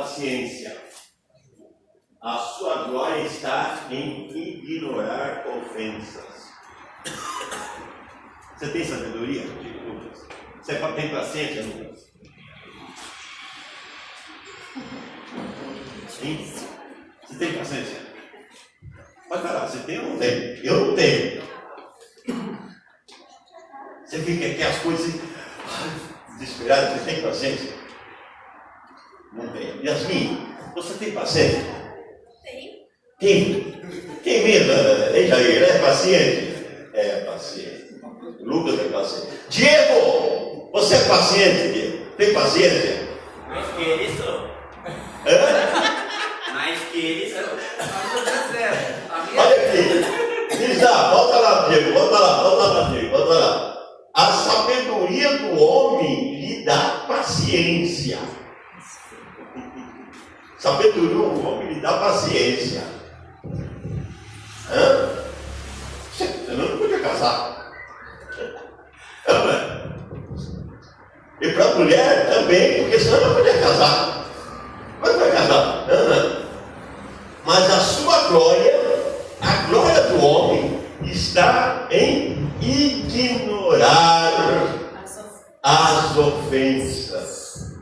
paciência. A sua glória está em ignorar ofensas. Você tem sabedoria, Lucas? Você tem paciência, Lucas? Sim? Você tem paciência? Pode falar, você tem ou não tem? Eu não tenho. Você fica aqui as coisas desesperado, você tem paciência? Não tem. Yasmin, você tem paciência? Tem. Tem mesmo? Ei, Jair, é paciente? É paciente. Lucas é paciente. Diego, você é paciente, Diego? Tem paciência? Mais que ele sou. Mais que ele sou. Olha aqui. Diz lá, volta lá, Diego. Volta lá, Diego. Volta lá. A sabedoria do homem lhe dá paciência. Sabedoria do homem lhe dá paciência. Você não podia casar. E para a mulher também, porque senão não podia casar. Mas vai casar. Mas a sua glória, a glória do homem, está em ignorar as ofensas.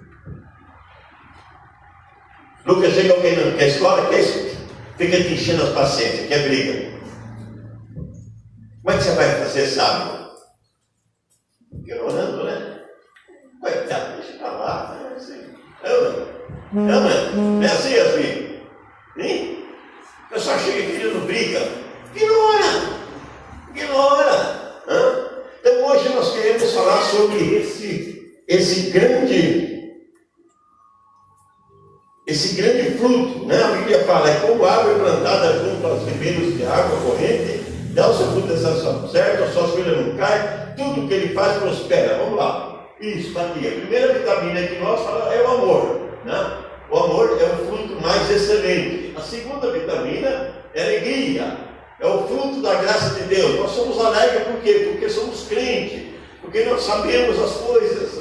Lucas, chega alguém na escola, quer isso? Fica te enchendo as paciências, quer briga. Como é que você vai fazer, sabe? Ignorando, né? Coitado, deixa pra lá. É assim. Não é assim, assim? Hein? O pessoal chega querendo briga. Ignora. Então hoje nós queremos falar sobre esse grande fruto, né? A Bíblia fala, é como árvore plantada junto aos ribeiros de água corrente, dá o seu fruto da estação certa, a sua folha não cai, tudo que ele faz prospera. Vamos lá. Isso, está aqui. A primeira vitamina que nós falamos é o amor, né? O amor é o fruto mais excelente. A segunda vitamina é a alegria. É o fruto da graça de Deus. Nós somos alegres por quê? Porque somos crentes. Porque nós sabemos as coisas,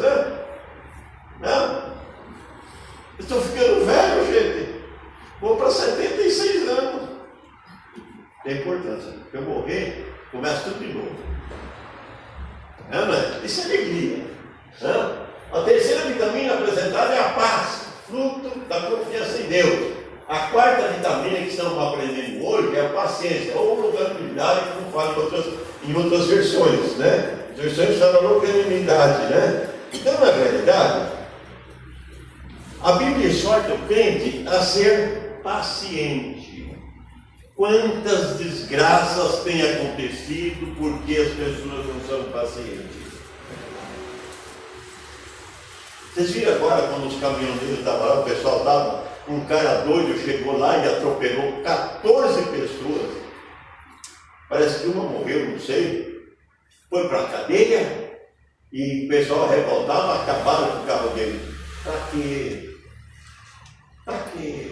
né? Estou ficando velho, gente. Vou para 76 anos. Tem importância. Se eu morrer, começa tudo de novo. Isso é alegria. A terceira vitamina apresentada é a paz, fruto da confiança em Deus. A quarta vitamina que estamos aprendendo hoje é a paciência, ou longanimidade, como fala em outras versões, né? As versões falam longanimidade, né? Então, na realidade, a Bíblia exorta o crente a ser paciente. Quantas desgraças têm acontecido porque as pessoas não são pacientes? Vocês viram agora quando os caminhoneiros estavam lá, o pessoal estava, um cara doido chegou lá e atropelou 14 pessoas. Parece que uma morreu, não sei. Foi para a cadeia e o pessoal revoltado acabaram com o carro dele. Para quê? Para quê?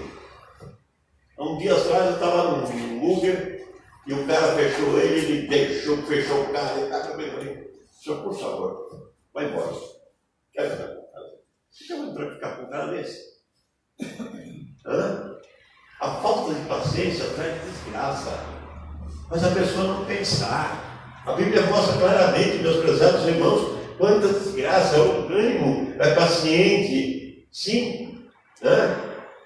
Há um dia atrás eu estava no Uber e o cara fechou ele fechou o carro e estava bem. Senhor, por favor, vai embora. Quero ficar com o cara. Você vai ficar com um cara desse? A falta de paciência traz desgraça. Mas a pessoa não pensar. A Bíblia mostra claramente, meus prezados irmãos, quanta desgraça. É orgânico, é paciente. Sim.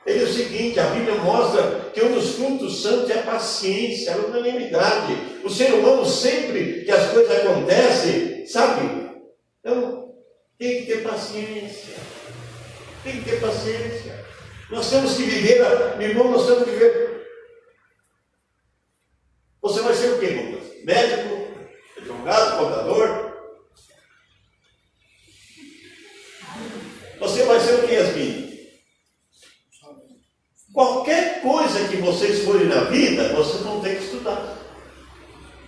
Ele é o seguinte, a Bíblia mostra que um dos frutos santos é a paciência, a unanimidade. O ser humano, sempre que as coisas acontecem, sabe? Então, tem que ter paciência. Tem que ter paciência. Nós temos que viver, meu irmão, nós temos que viver. Você vai ser o quê, Lucas? Médico? Advogado? Contador? Você vai ser o quê, Yasmin? Qualquer coisa que vocês forem na vida, vocês vão ter que estudar.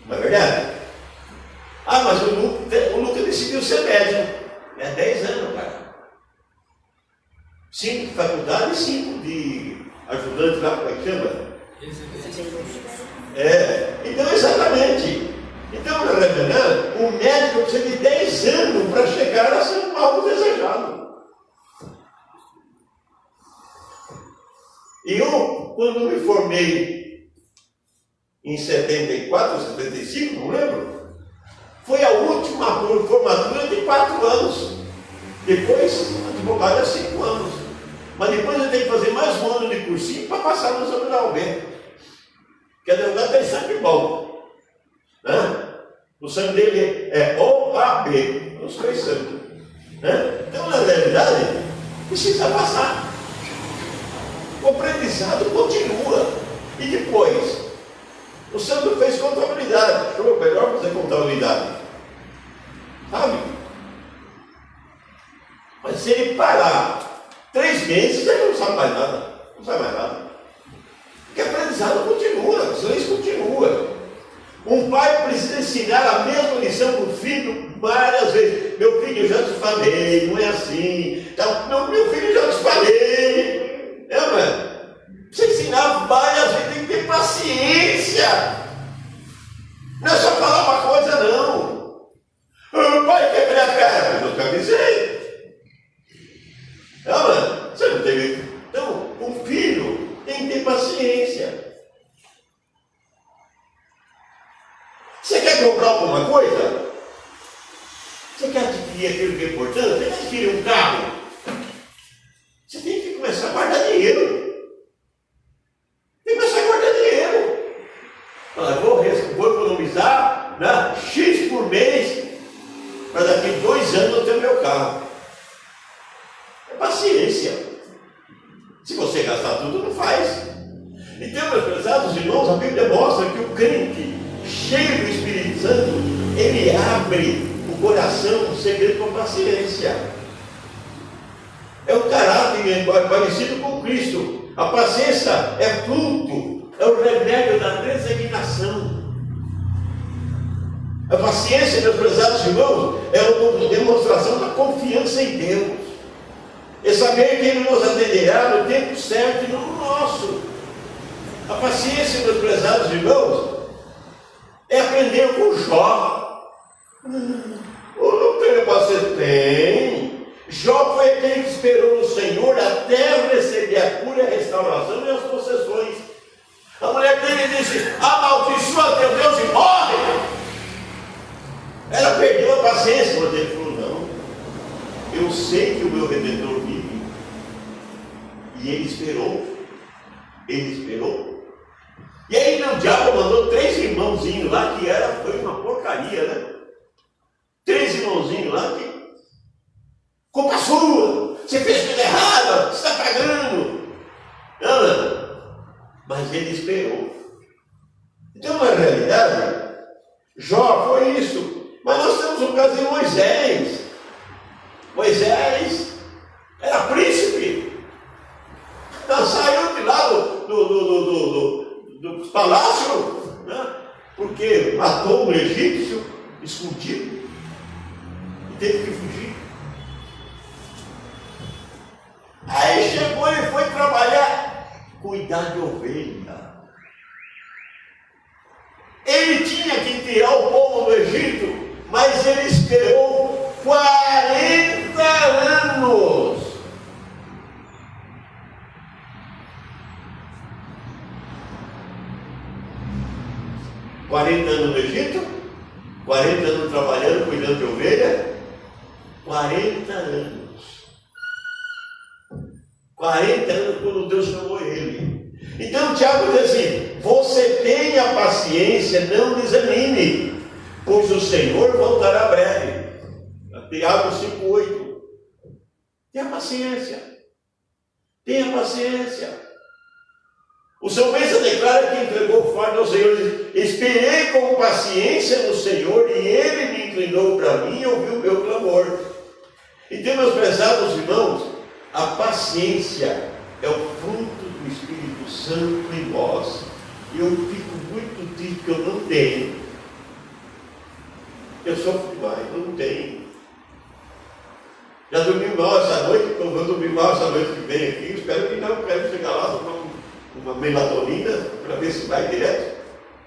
Não é verdade? Mas o Lucas decidiu ser médico. É 10 anos, cara. 5 de faculdade e 5 de ajudante lá, como é que chama? Então, exatamente. Então, na realidade, o médico precisa de 10 anos para chegar a ser algo desejado. quando me formei em 74, 75, não lembro, foi a última formatura de 4 anos. Depois, advogado é 5 anos. Mas depois eu tenho que fazer mais um ano de cursinho para passar no exame da OAB. Porque advogado tem sangue bom. Né? O sangue dele é OAB, os 3 sangue. Né? Então, na realidade, precisa passar. O aprendizado continua. E depois, o Sandro fez contabilidade. Achou melhor fazer contabilidade. Sabe? Mas se ele parar 3 meses, ele não sabe mais nada. Não sabe mais nada. Porque aprendizado continua, a leis continua. Um pai precisa ensinar a mesma lição para o filho várias vezes. Meu filho, eu já te falei, não é assim. Então, meu filho, já te falei. Lembra? Você ensinar várias vezes, tem que ter paciência. Não é só falar uma coisa, não. Pai, quebrei a perna, eu te avisei. Lembra? Você não teve. Então, o filho tem que ter paciência. Você quer comprar alguma coisa? Você quer adquirir aquilo que é importante? Você quer adquirir um carro? Você tem que começar a guardar dinheiro. Tem que começar a guardar dinheiro. Eu vou economizar, né, X por mês para daqui 2 anos eu ter meu carro. É paciência. Se você gastar tudo, não faz. Então, meus prezados irmãos, a Bíblia mostra que o crente cheio do Espírito Santo, ele abre o coração, o segredo com paciência. É o caráter parecido com Cristo. A paciência é fruto, é o remédio da resignação. A paciência, meus prezados irmãos, é uma demonstração da confiança em Deus. É saber que Ele nos atenderá no tempo certo e no nosso. A paciência, meus prezados irmãos, é aprender com Jó. Ou não tem paciência? Tem. Jó foi aquele que esperou no Senhor até receber a cura, a restauração e as possessões. A mulher dele disse: amaldiçoa teu Deus e morre. Ela perdeu a paciência, mas ele falou: não, eu sei que o meu Redentor vive. E ele esperou. Ele esperou. E aí o diabo mandou 3 irmãozinhos lá, que foi uma porcaria, né? 3 irmãozinhos lá que, culpa sua, você fez coisa errada, você está pagando. Não. Mas ele esperou. Então, na realidade, Jó foi isso. Mas nós temos o caso de Moisés. Moisés era príncipe. Então, saiu de lá do palácio, né? Porque matou um egípcio escondido e teve que fugir. Aí chegou e foi trabalhar, cuidar de ovelha. Ele tinha que tirar o povo do Egito, mas ele esperou 40 anos. 40 anos no Egito, 40 anos trabalhando, cuidando de ovelha, 40 anos. 40 anos quando Deus chamou ele. Então Tiago diz assim: você tenha paciência, não desanime, pois o Senhor voltará breve. Tiago 5,8. Tenha paciência. Tenha paciência. O salmista declara que entregou o fardo ao Senhor. Diz: esperei com paciência no Senhor, e Ele me inclinou para mim e ouviu o meu clamor. Então, meus prezados irmãos, a paciência é o fruto do Espírito Santo em nós. E eu fico muito triste que eu não tenho. Eu sofro demais, eu não tenho. Já dormi mal essa noite, eu vou dormir mal essa noite que vem aqui. Espero que não, quero chegar lá tomar uma melatonina para ver se vai direto.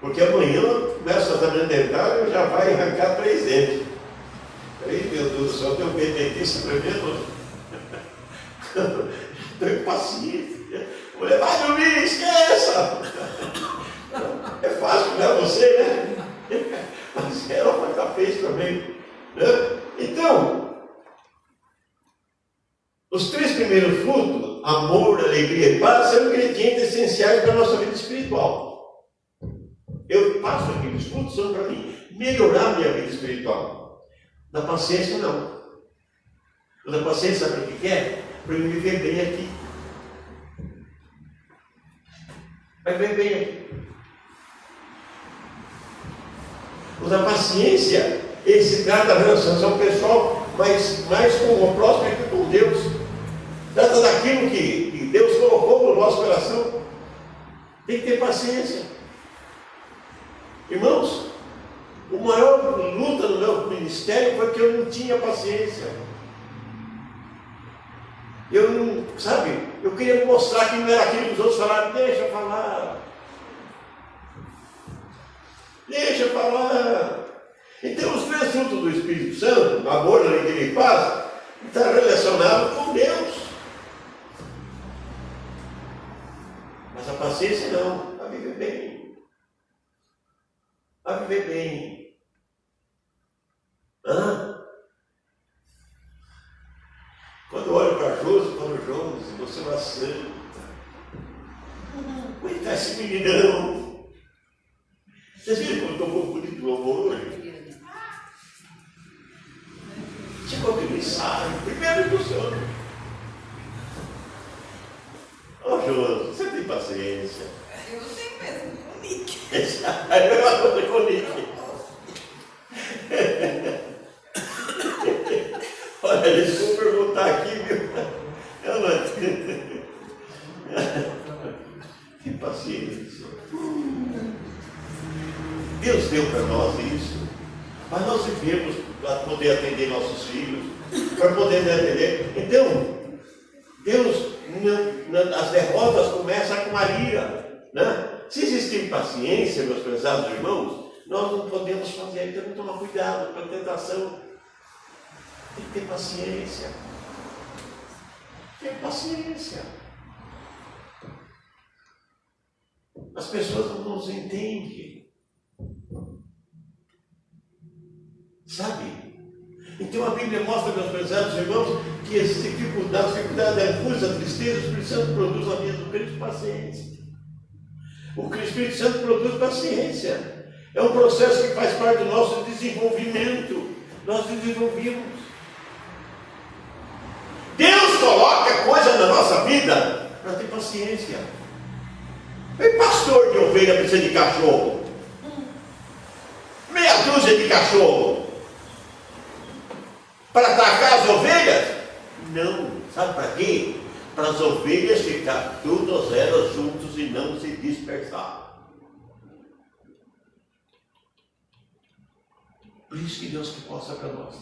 Porque amanhã começa a tratamento dentário e já vai arrancar 3 dentes. Aí, meu Deus do céu, tem um dentista tremendo. Tenho paciência. Mulher, vai dormir, esqueça! É fácil para você, né? Mas ela foi capaz também. Né? Então, os 3 primeiros frutos, amor, alegria e paz, são ingredientes essenciais para a nossa vida espiritual. Eu passo aqueles frutos, são para mim melhorar a minha vida espiritual. Da paciência, não. O da paciência, sabe o que é? Para eu viver bem aqui. Vai viver bem aqui. O da paciência, esse trata da relação pessoal, mas mais com o próximo que com Deus. Trata daquilo que Deus colocou no nosso coração. Tem que ter paciência. Irmãos, o maior luta no meu ministério foi que eu não tinha paciência. Eu não, sabe, eu queria mostrar que não era aquilo que os outros falaram, deixa eu falar. Deixa eu falar. Então, os 3 frutos do Espírito Santo, amor, alegria e paz, está relacionado com Deus. Mas a paciência não, a viver bem. A viver bem. Quando eu olho para Josi, eu falo, Josi, você é uma santa. Como é que está esse meninão? Vocês viram como tocou bonito o louvor hoje? Chegou aquele ensaio, primeiro do Senhor. Ô Josi, você tem paciência? Eu não tenho mesmo com o Nick. Aí eu uma coisa com o Nick. Olha, deixa eu perguntar aqui, viu? Que paciência. Deus deu para nós isso, mas nós vivemos para poder atender nossos filhos, para poder atender. Então, Deus, as derrotas começam com Maria, né? Se existir paciência, meus prezados irmãos, nós não podemos fazer, então temos que tomar cuidado com a tentação. Tem que ter paciência. Ter paciência. As pessoas não nos entendem. Sabe? Então a Bíblia mostra, meus prezados irmãos, que as dificuldades, a angústia, a tristeza, o Espírito Santo produz na vida do crente paciência. O Espírito Santo produz paciência. É um processo que faz parte do nosso desenvolvimento. Nós desenvolvemos. Deus coloca coisa na nossa vida para ter paciência. E pastor de ovelha precisa de cachorro? Meia dúzia de cachorro para atacar as ovelhas? Não. Sabe para quê? Para as ovelhas ficar todas elas juntas e não se dispersar. Por isso que Deus que possa para nós.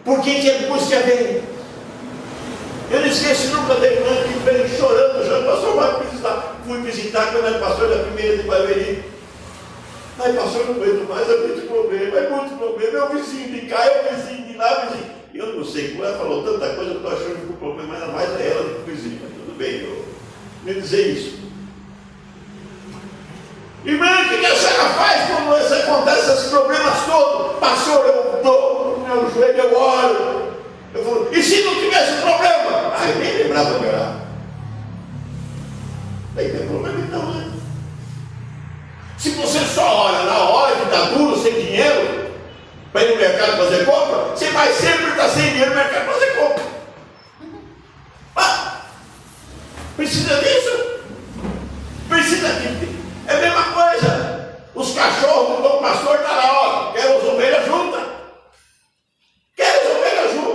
Por que a angústia vem? Eu não esqueço nunca da irmã que veio chorando, pastor, vai visitar. Fui visitar quando era pastor da primeira de Barueri. Ai, pastor, não aguento mais, é muito problema, meu vizinho de cá, é o vizinho de lá, vizinho. Eu não sei, como ela falou tanta coisa, eu estou achando que o problema era mais ela do que o vizinho, mas tudo bem, eu me dizer isso. Irmã, o que a senhora faz quando acontece esses problemas todos? Pastor, eu dou no meu joelho, eu oro. Eu falo, e se não tivesse problema? Ai, nem lembrava de orar. Não tem problema então, né? Se você só ora na hora que está duro, sem dinheiro, para ir no mercado fazer compra, você vai sempre estar sem dinheiro no mercado fazer compra. Ah, precisa disso? Precisa disso. É a mesma coisa. Os cachorros do bom pastor estão lá, ó, quero as ovelhas juntas. Quero as ovelhas juntas.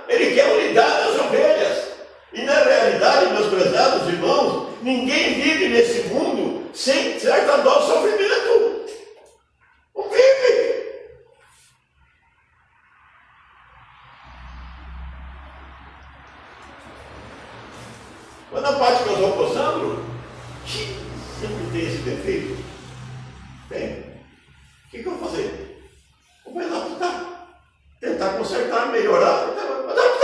Ele quer unidade das ovelhas. E na realidade, meus prezados irmãos, ninguém vive nesse mundo sem certa dose de sofrimento. Não vive. Quando a Paty casou com o Sandro, sempre tem esse defeito. Tem. O que eu vou fazer? Vou me adaptar. Tentar consertar, melhorar, adaptar.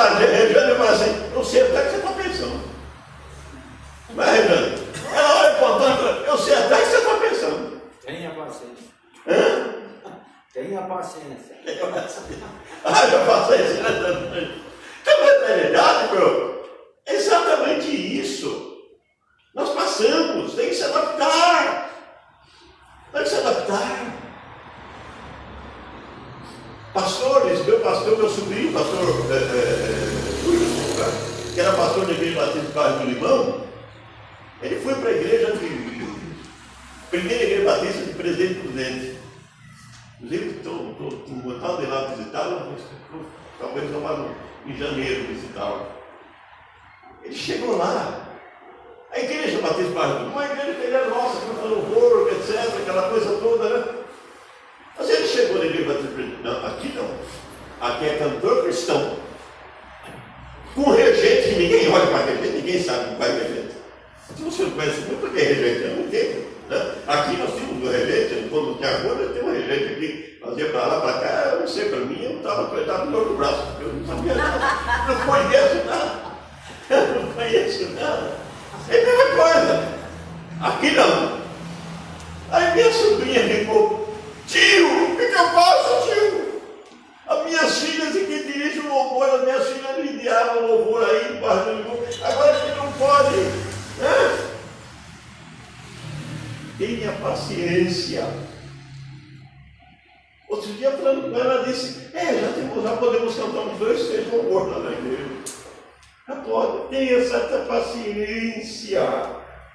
para a Rejane e fala assim, eu sei até que você está pensando. Vai, Rejane. Ela olha para o Antônio e fala, eu sei até que você está pensando. Tenha paciência. Hã? Tenha paciência. Ah, já paciência, né, Antônio? Então, na realidade, meu, é exatamente isso. Nós passamos, tem que se adaptar. Tem que se adaptar. Pastores, meu sobrinho, pastor que era pastor da igreja batista do Bairro do Limão, ele foi para a igreja primeira igreja batista de Presidente Prudente. Inclusive, estou montado de lá visitá-lo, talvez não vá em janeiro visitá-lo. Ele chegou lá, a igreja batista do Bairro do Limão, uma igreja que ele é nossa, com louvor, etc., aquela coisa toda, né? Mas ele chegou na igreja batista do Presidente. Não, aqui não. Aqui é cantor cristão. Com regente que ninguém olha para regente, ninguém sabe o que vai regente. Se você não conhece muito o que é regente, eu não entendo. Né? Aqui nós tínhamos um regente, quando tinha agora, tem um regente aqui, nós ia para lá, para cá, eu não sei, para mim, eu estava no outro braço, eu não sabia nada, não conheço nada, eu não conheço nada. É a mesma coisa. Aqui não. Aí minha sobrinha ficou, tio, o que eu faço, tio? As minhas filhas que dirigem o louvor, as minhas filhas lidiavam o louvor aí, agora que não pode. Né? Tenha paciência. Outro dia, falando com ela, disse: já podemos cantar uns 2, 3 louvor lá na igreja. Já pode, tenha certa paciência.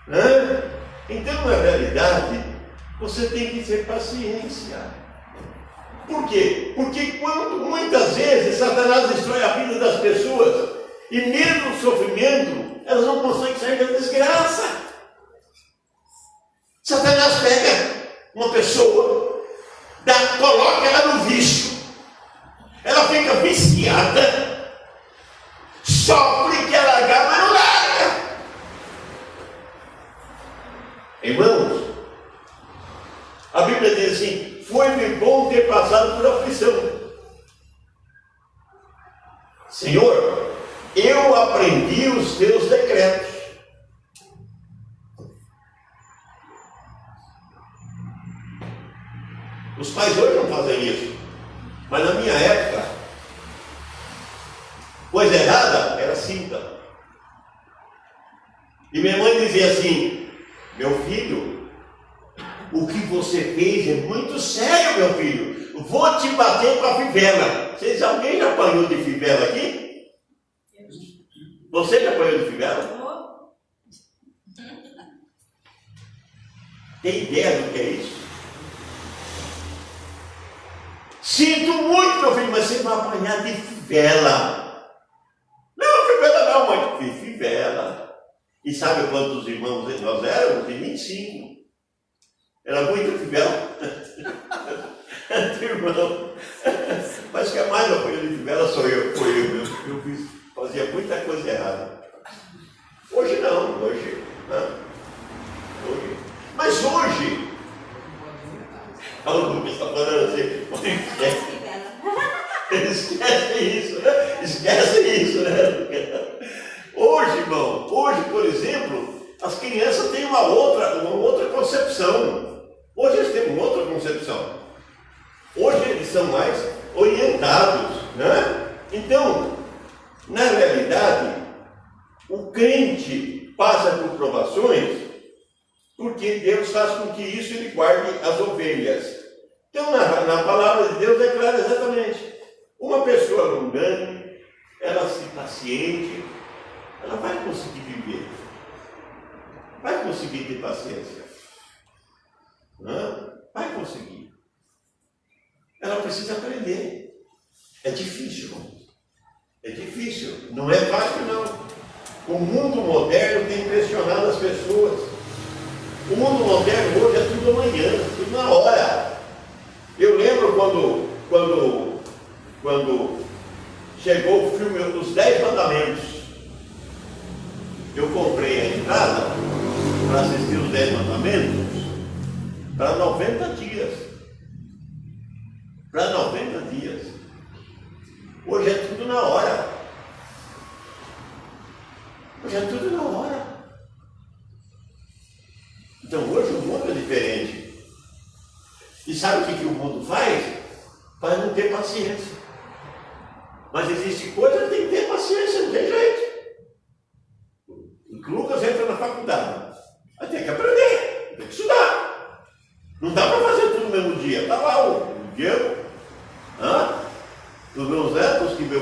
Né? Então, na realidade, você tem que ter paciência. Por quê? Porque muitas vezes Satanás destrói a vida das pessoas e mesmo no sofrimento, elas não conseguem sair da desgraça. Satanás pega uma pessoa, coloca ela no vício, ela fica viciada, sofre, quer largar, mas não larga. Irmãos, a Bíblia diz assim: foi-me bom ter passado por aflição. Senhor, eu aprendi os teus decretos. Os pais hoje não fazem isso, mas na minha época, coisa errada era cinta. E minha mãe dizia assim: meu filho, o que você fez é muito sério, meu filho. Vou te bater com a fivela. Alguém já apanhou de fivela aqui? Você já apanhou de fivela? Tem ideia do que é isso? Sinto muito, meu filho, mas você vai apanhar de fivela. Não, fivela não, mãe. Fivela. E sabe quantos irmãos nós éramos? De 25. Era muita fivela. Irmão. Mas que mais apanhou de fivela sou eu. Foi eu mesmo. Eu fazia muita coisa errada. Hoje não, hoje. Mas hoje. O Lucas está falando assim, esquece isso, né? Esquece isso, né? Hoje, irmão, por exemplo, as crianças têm uma outra concepção. Hoje eles têm uma outra concepção. Hoje eles são mais orientados, né? Então, na realidade, o crente passa por provações porque Deus faz com que isso ele guarde as ovelhas. Então, na palavra de Deus, declara exatamente: uma pessoa longânime, ela se paciente, ela vai conseguir viver, vai conseguir ter paciência, não? Vai conseguir. Ela precisa aprender. É difícil, irmão. É difícil, não é fácil não. O mundo moderno tem impressionado as pessoas. O mundo moderno hoje é tudo amanhã, tudo na hora. Eu lembro quando chegou o filme Os 10 Mandamentos. Eu comprei a entrada para assistir os 10 Mandamentos para 90 dias. Para 90 dias. Hoje é tudo na hora. Porque é tudo na hora. Então hoje o mundo é diferente. E sabe o que o mundo faz? Faz não ter paciência. Mas existe coisa que tem que ter paciência, não tem jeito. O Lucas entra na faculdade. Vai ter que aprender, tem que estudar. Não dá para fazer tudo no mesmo dia. Está lá o Diego, os meus netos, que meu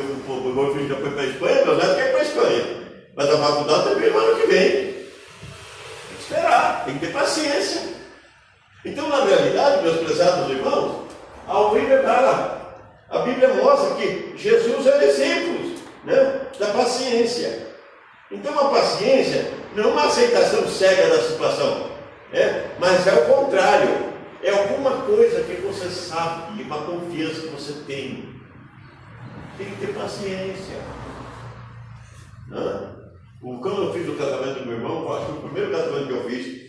filho já foi para a Espanha, meus netos querem ir para a Espanha. Mas a faculdade também no ano que vem. Tem que esperar, tem que ter paciência. Então, na realidade, meus prezados irmãos, a Bíblia fala, a Bíblia mostra que Jesus é exemplo, né, da paciência. Então, a paciência não é uma aceitação cega da situação, mas é o contrário. É alguma coisa que você sabe, uma confiança que você tem. Tem que ter paciência. Quando eu fiz o casamento do meu irmão, eu acho que o primeiro casamento que eu fiz,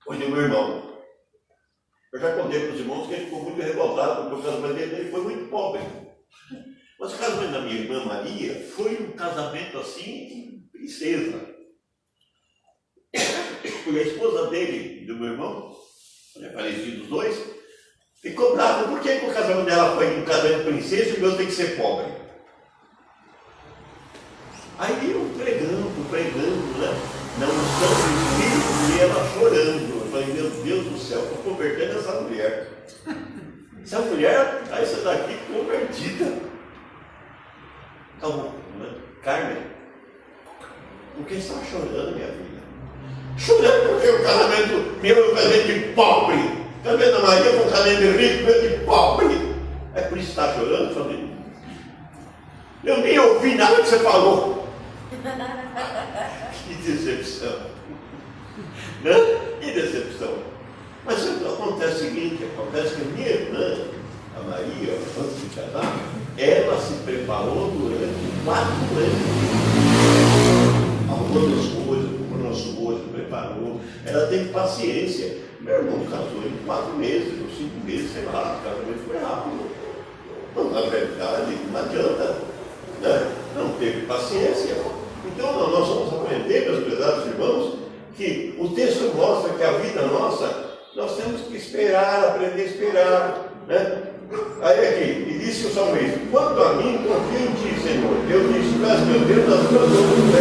foi do meu irmão. Eu já contei para os irmãos que ele ficou muito revoltado porque o casamento dele foi muito pobre. Mas o casamento da minha irmã Maria foi um casamento assim de princesa. Porque a esposa dele, do meu irmão, falecidos os dois, ficou brava. Por que o casamento dela foi um casamento de princesa e o meu tem que ser pobre? Aí eu pregando, né? Na unção do Espírito, e ela chorando. Eu falei, meu Deus do céu, estou convertendo essa mulher. Essa mulher, aí você está aqui convertida. Calma, né? Carmen, por que você está chorando, minha filha? Chorando porque o casamento meu é um casamento de pobre. O casamento da Maria foi um casamento de rico, meu de pobre. É por isso que está chorando, família? Eu nem ouvi nada que você falou. Que decepção. Né? Que decepção. Mas acontece o seguinte, acontece que a minha irmã, a Maria, antes de casar, ela se preparou durante 4 anos. Arrumando as coisas, comprando as coisas, preparou. Ela teve paciência. Meu irmão casou em 4 meses, ou 5 meses, sei lá, o casamento foi rápido. Não, na verdade, não adianta. Né? Não teve paciência. Então nós vamos aprender, meus prezados irmãos, que o texto mostra que a vida nossa, nós temos que esperar, aprender a esperar. Né? Aí aqui, e disse o salmista, quanto a mim, confio em ti, Senhor. Deus disse, mas meu Deus, nas tuas mãos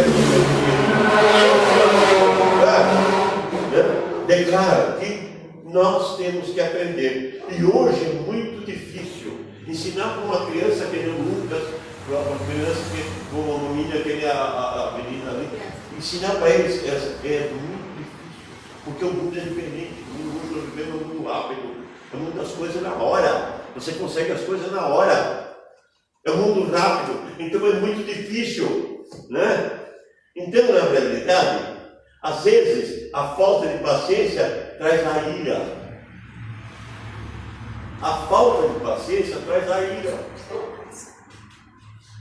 declara que nós temos que aprender. E hoje é muito difícil ensinar para uma criança que nem o Lucas, para uma criança que, como uma menina, que nem a menina ali, ensinar para eles é muito difícil, porque o mundo é diferente, o mundo está vivendo muito rápido, é muitas coisas na hora, você consegue as coisas na hora, é um mundo rápido, então é muito difícil, né? Então, na realidade, às vezes, a falta de paciência traz a ira. A falta de paciência traz a ira.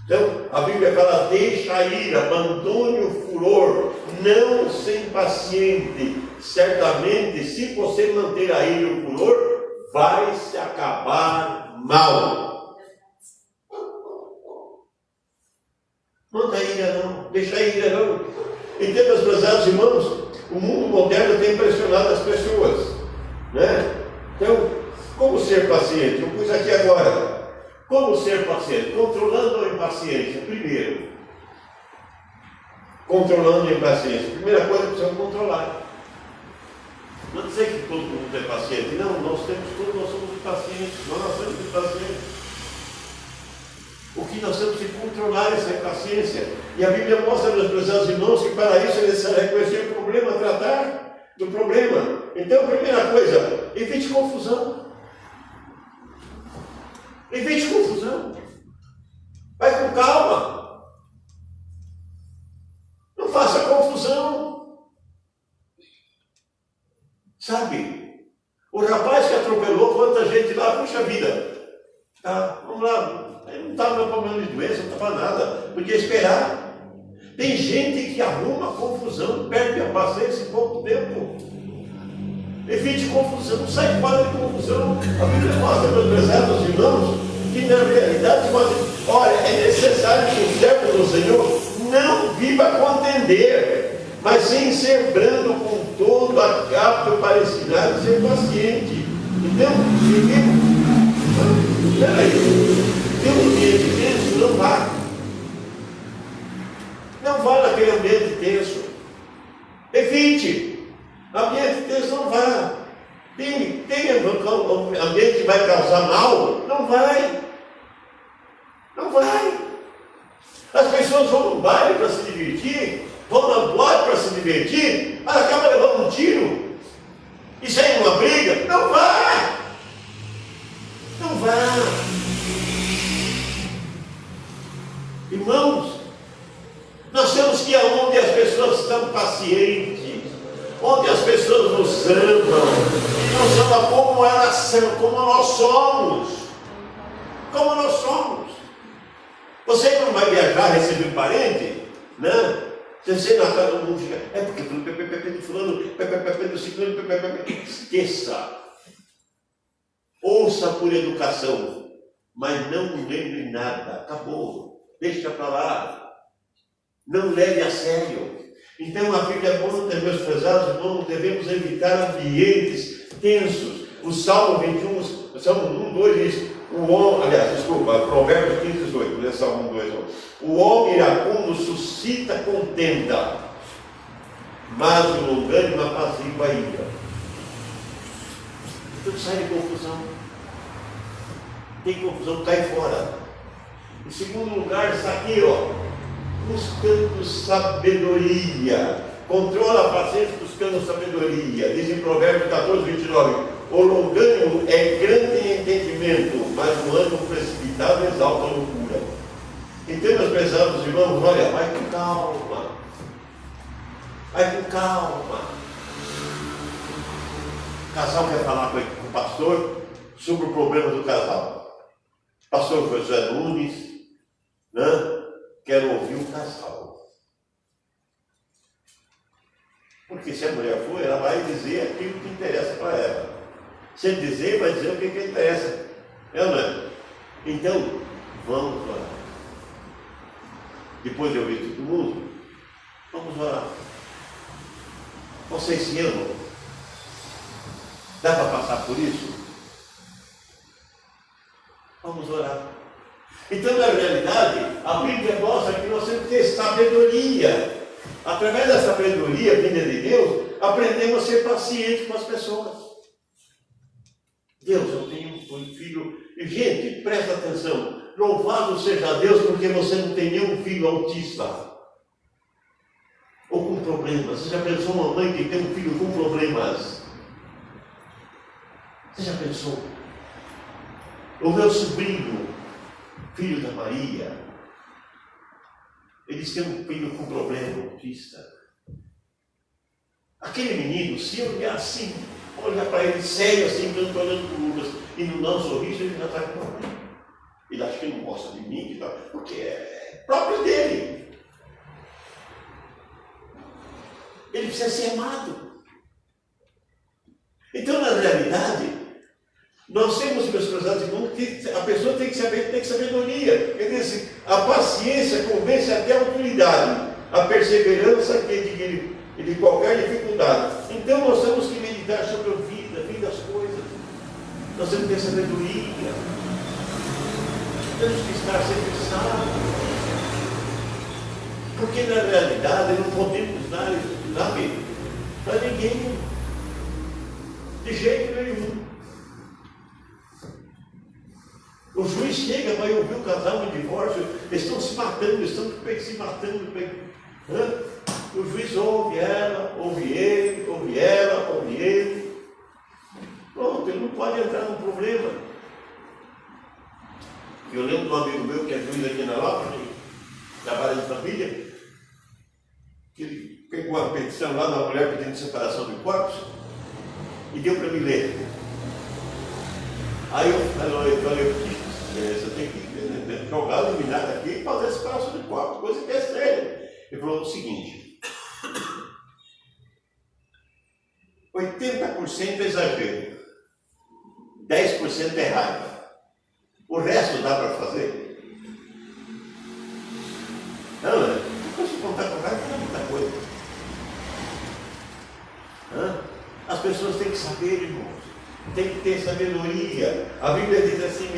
Então, a Bíblia fala, deixa a ira, abandone o furor, não se impaciente. Certamente, se você manter a ira e o furor, vai se acabar mal. Não dá ira não, deixa a ira não. Então, meus prezados irmãos, o mundo moderno tem impressionado as pessoas, né? Então, como ser paciente? Eu pus aqui agora. Como ser paciente? Controlando a impaciência. Primeiro, controlando a impaciência. Primeira coisa que precisamos controlar. Não dizer que todo mundo é paciente. Não, nós somos impacientes. Nós nascemos impacientes. O que nós temos que controlar essa impaciência. E a Bíblia mostra, meus prezados irmãos, que para isso é necessário reconhecer o problema, tratar do problema. Então, primeira coisa, evite confusão. Evite confusão. Vai com calma. Não faça confusão. Sabe? O rapaz que atropelou quanta gente lá, puxa vida. Tá, vamos lá. Ele não estava com problema de doença, não estava nada. Podia esperar. Tem gente que arruma confusão, perde a paciência em pouco tempo. Evite confusão, sai fora de confusão. A Bíblia mostra, meus prezados irmãos, que na realidade sem ser brando com todo apto para ensinar e ser paciente. Então, peraí, tem um ambiente tenso, não vá. Não vá naquele ambiente tenso. Evite. Ambiente tenso não vá. Tem ambiente que vai causar mal? Não vai. Não vai. As pessoas vão no baile para se divertir, vão na boate para se divertir, mas acaba levando um tiro. E sai uma briga? Não vá. Não vá. Irmãos, nós temos que ir aonde as pessoas estão pacientes, onde as pessoas nos amam, e nos amam como elas são, como nós somos. Como nós somos. Você não vai viajar, receber um parente, né? Você na casa do mundo fica, é porque do fulano, do ciclano, esqueça. Ouça por educação, mas não lembre nada. Acabou. Deixa para lá. Não leve a sério. Então a Bíblia é boa, meus prezados irmãos, devemos evitar ambientes tensos. O Salmo 21, Salmo 1, 2 diz, Provérbios 15, 18, né? Salmo 1, 2, 1. O homem iracundo suscita contenda, mas o longânimo apazigua a ira. Então sai de confusão. Tem confusão, cai fora. Em segundo lugar, está aqui, buscando sabedoria. Controla a paciência buscando sabedoria. Diz em Provérbios 14, 29. O longânimo é grande em entendimento, mas o ânimo precipitado exalta a loucura. Então, meus prezados irmãos, olha, vai com calma. Vai com calma. O casal quer falar com o pastor sobre o problema do casal. Pastor José Nunes, né? Quero ouvir o casal. Porque se a mulher for, ela vai dizer aquilo que interessa para ela. Se dizer, vai dizer o que interessa. É ou não é? Então, vamos orar. Depois de ouvir todo mundo, vamos orar. Vocês se amam? Dá para passar por isso? Vamos orar. Então, na realidade, a Bíblia mostra que nós temos que ter sabedoria. Através da sabedoria vinda de Deus, aprendemos a ser pacientes com as pessoas. Deus, eu tenho um filho. E, gente, presta atenção. Louvado seja Deus, porque você não tem nenhum filho autista ou com problemas. Você já pensou uma mãe que tem um filho com problemas? Você já pensou? O meu sobrinho, filho da Maria, eles têm um filho com problema autista. Aquele menino, se eu olhar assim, olhar para ele sério assim, quando estou olhando para o Lucas, e não dá um sorriso, ele já está com problema. Ele acha que não gosta de mim, porque é próprio dele. Ele precisa ser amado. Então, na realidade, nós temos, meus prezados irmãos, que a pessoa tem que saber, tem sabedoria. Ele diz assim, a paciência convence até a autoridade, a perseverança que de qualquer dificuldade. Então, nós temos que meditar sobre a vida, das coisas. Nós temos que ter sabedoria. Temos que estar sempre sábios. Porque, na realidade, não podemos dar, sabe, para ninguém. De jeito nenhum. O juiz chega, vai ouvir o casal em divórcio, eles estão se matando, se matando. O juiz ouve ela, ouve ele, ouve ela, ouve ele. Pronto, ele não pode entrar num problema. Eu lembro de um amigo meu que é juiz aqui na Lapa, que trabalha em família, que ele pegou uma petição lá da mulher pedindo separação de corpos e deu para me ler. Aí eu falei, você tem que jogar o eliminado aqui e fazer separação de corpos, coisa que é séria. Ele falou o seguinte: 80% é exagero, 10% é raiva. O resto dá para fazer? Não, né? Depois de contar com raiva, não é muita coisa. saber, irmãos. Tem que ter sabedoria. A Bíblia diz assim,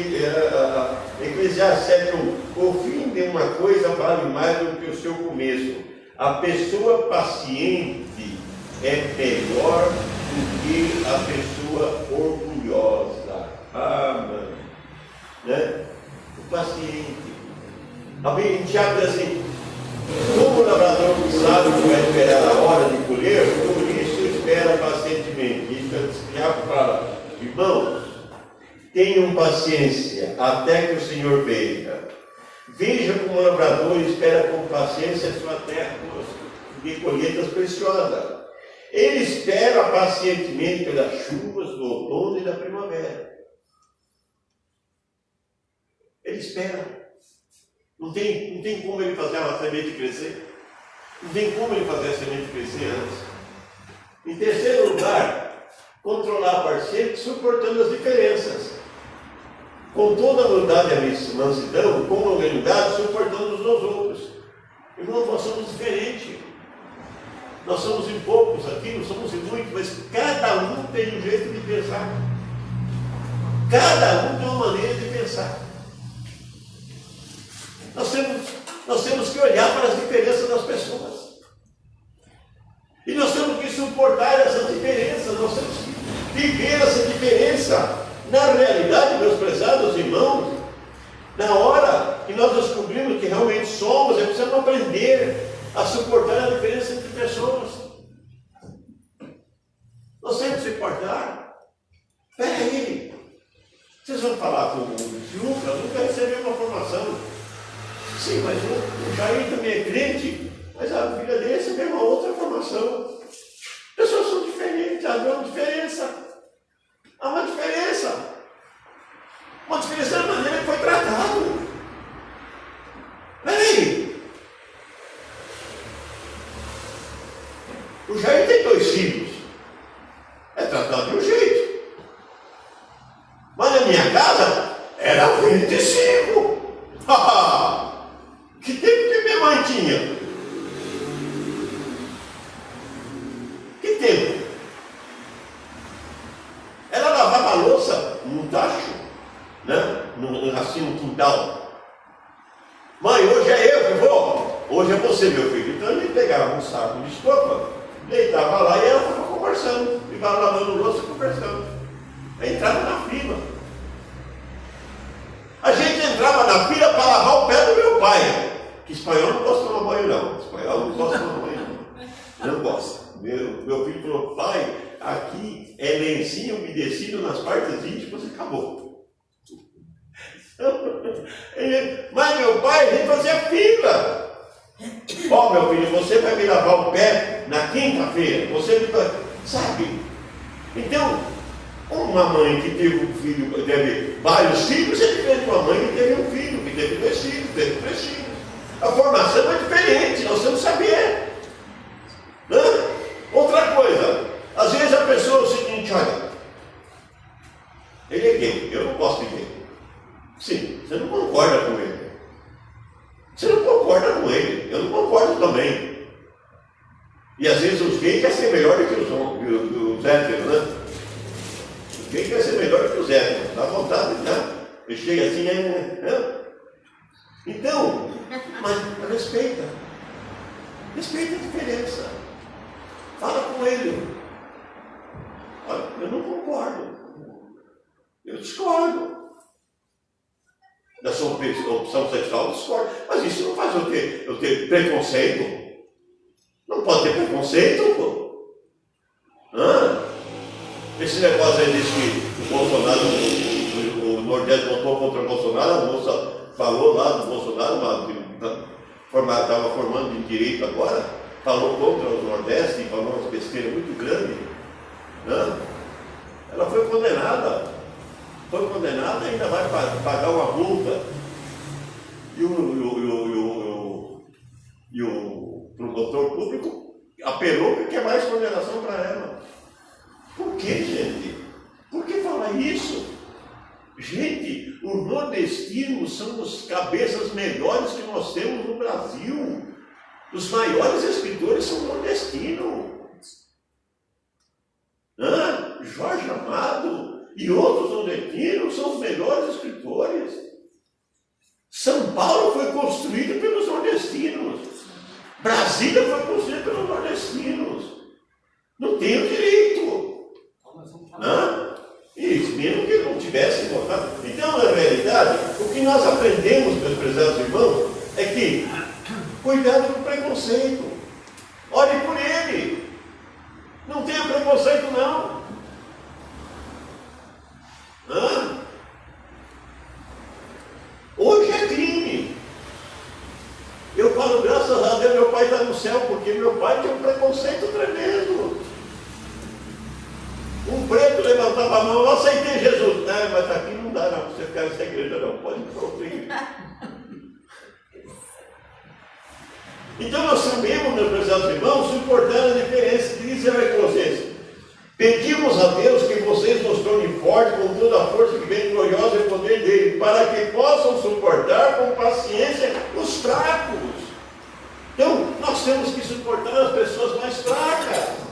Eclesiastes 7, o fim de uma coisa vale mais do que o seu começo. A pessoa paciente é melhor do que a pessoa orgulhosa. Ah, mano. Né? O paciente. A Bíblia em Tiago diz assim, como o lavrador sabe que vai esperar a hora de colher, por isso espera pacientemente. Isso Tiago fala, irmãos, tenham paciência até que o Senhor venha. Veja como o lavrador espera com paciência a sua terra de colheitas preciosas. Ele espera pacientemente pelas chuvas do outono e da primavera. Ele espera. Não tem como ele fazer a semente crescer. Não tem como ele fazer a semente crescer antes. Em terceiro lugar, controlar a paciente suportando as diferenças. Com toda a humildade e a mansidão, com a humildade, suportando uns aos outros. Irmãos, nós somos diferentes. Nós somos em poucos aqui, não somos em muitos, mas cada um tem um jeito de pensar. Cada um tem uma maneira de pensar. Nós temos que olhar para as diferenças das pessoas. E nós temos que suportar essas diferenças, nós temos que viver essa diferença. Na realidade, meus prezados irmãos, na hora que nós descobrimos que realmente somos, é preciso aprender a suportar a diferença entre pessoas. Nós temos que suportar. Espera aí, vocês vão falar com o Lucas recebeu uma formação. Sim, mas o Jair também é crente, mas a filha dele recebeu uma outra formação. Pessoas são diferentes, há uma diferença. Há uma diferença. Uma diferença na maneira que foi tratado. Peraí. O Jair tem 2 filhos. É tratado de um jeito. Mas na minha casa era 25. Que tempo que minha mãe tinha? Que tempo? Ela lavava a louça num tacho, né? Assim no quintal. Mãe, hoje é eu que vou. Hoje é você, meu filho. Então ele pegava um saco de estopa, deitava lá e ela estava conversando. Ficava lavando louça e conversando. Aí entrava na fila. A gente entrava na fila para lavar o pé do meu pai. Que espanhol não gosta de tomar banho, não. Espanhol não gosta de tomar banho, não. Não gosta. Meu filho falou, pai, aqui é lencinho umedecido nas partes íntimas e acabou. Mas meu pai, a gente fazia fila. Ó, meu filho, você vai me lavar o pé na quinta-feira. Você me vai... Sabe? Então, uma mãe que teve um filho, teve vários filhos, é diferente de uma mãe que teve um filho, que teve 2 filhos, teve 3 filhos. A formação é diferente, nós temos que saber. Outra coisa, às vezes a pessoa é o seguinte, olha, ele é gay, eu não gosto de gay. Sim, você não concorda com ele. Você não concorda com ele, eu não concordo também. E às vezes os gays querem ser melhor do que os héteros, né? Os gays querem ser melhor do que os héteros, dá vontade, né? Ele chega assim, né? Então, mas respeita. Respeita a diferença. Fala com ele. Olha, eu não concordo. Eu discordo. Da sua opção sexual, eu discordo. Mas isso não faz eu ter preconceito. Não pode ter preconceito, pô. Esse negócio aí diz que o Bolsonaro, o Nordeste votou contra o Bolsonaro, a moça falou lá do Bolsonaro, estava formando em direito agora, falou contra o Nordeste, falou umas besteiras muito grandes. Ela foi condenada e ainda vai pagar uma multa. E o promotor público apelou que quer mais condenação para ela. Por que, gente? Por que falar isso? Gente, os nordestinos são os cabeças melhores que nós temos no Brasil. Os maiores escritores são nordestinos. Jorge E outros nordestinos são os melhores escritores. São Paulo foi construído pelos nordestinos. Brasília foi construída pelos nordestinos. Não tem o direito. Isso, mesmo que não tivesse votado. Então, na realidade, o que nós aprendemos, meus prezados irmãos, é que cuidado com o preconceito. Ore por ele. Não tenha preconceito, não. Hoje é crime. Eu falo, graças a Deus, meu pai está no céu, porque meu pai tinha um preconceito tremendo. Um preto levantava a mão, eu aceitei Jesus. Mas aqui não dá, não, você ficar nessa igreja, não, pode ir para outra igreja. Então nós sabemos, meus prezados irmãos, suportar a diferença. Diz a vocês: pedimos a Deus que vocês nos tornem fortes com toda a força que vem gloriosa e poder dele, para que possam suportar com paciência os fracos. Então, nós temos que suportar as pessoas mais fracas.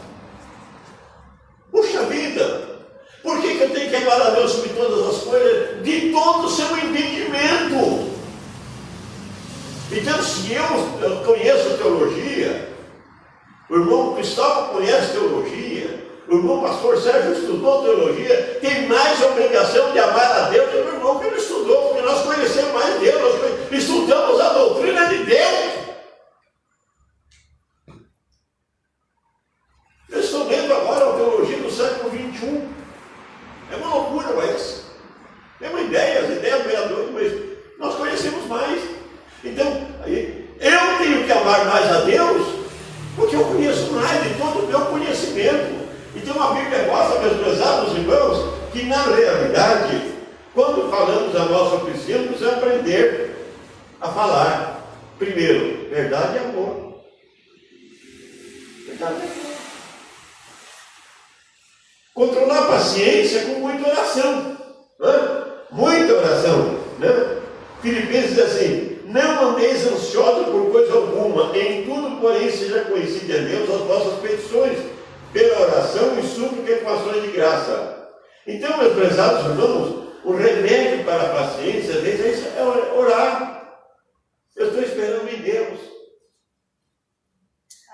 Puxa vida! Por que eu tenho que amar a Deus sobre todas as coisas? De todo o seu entendimento. Então, se eu conheço teologia, o irmão Cristóvão conhece teologia, o irmão pastor Sérgio estudou teologia, tem mais obrigação de amar a Deus do que o irmão que não estudou, porque nós conhecemos mais Deus, nós estudamos a doutrina de Deus. Eu estou lendo agora a teologia do século XXI. É uma loucura, mas é uma ideia, as ideias meia-noite, mas nós conhecemos mais. Então, eu tenho que amar mais a Deus, porque eu conheço mais de todo o meu conhecimento. Então a Bíblia mostra, meus prezados irmãos, que na realidade, quando falamos a nós, precisamos aprender a falar. Primeiro, verdade e amor. Verdade e amor. Controlar a paciência com muita oração. Muita oração. Filipenses diz assim: não andeis ansiosos por coisa alguma, em tudo, porém, seja conhecido a Deus as vossas petições, pela oração e súplica e com ações de graça. Então, meus prezados irmãos, o remédio para a paciência, às vezes, é orar. Eu estou esperando em Deus.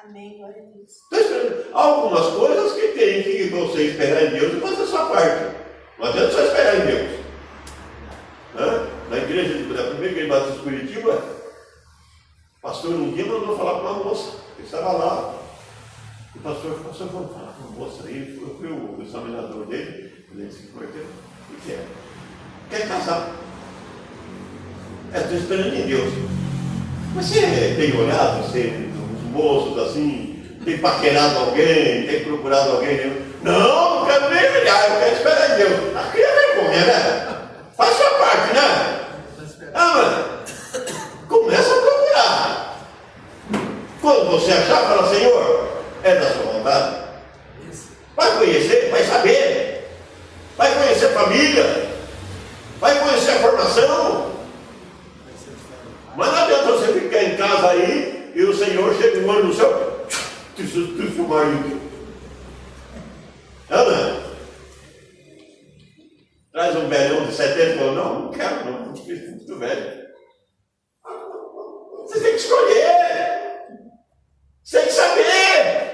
Amém, glória a Deus. Estou esperando. Há algumas coisas que tem que você esperar em Deus e fazer a sua parte. Não adianta só esperar em Deus. Na igreja, na primeira igreja de Batista Curitiba, o pastor um dia mandou falar com uma moça que estava lá. O pastor falou: vamos falar com uma moça aí. Eu fui o examinador dele. Ele disse: o que é? Quer casar? Estou esperando em Deus. Mas você tem olhado, os moços assim, tem paquerado alguém, tem procurado alguém? Não quero nem olhar, eu quero esperar em Deus. Aqui é vergonha, né? Faz sua parte, né? Mas começa a procurar. Quando você achar, fala: Senhor, é da sua vontade. Vai conhecer, vai saber. Vai conhecer a família. Vai conhecer a formação. Mas não adianta você ficar em casa aí e o Senhor chega um ano no céu. Tu seu marido. Ana, traz um velhão de 70 falou: não quero, não fiz muito velho. Você tem que escolher. Você tem que saber.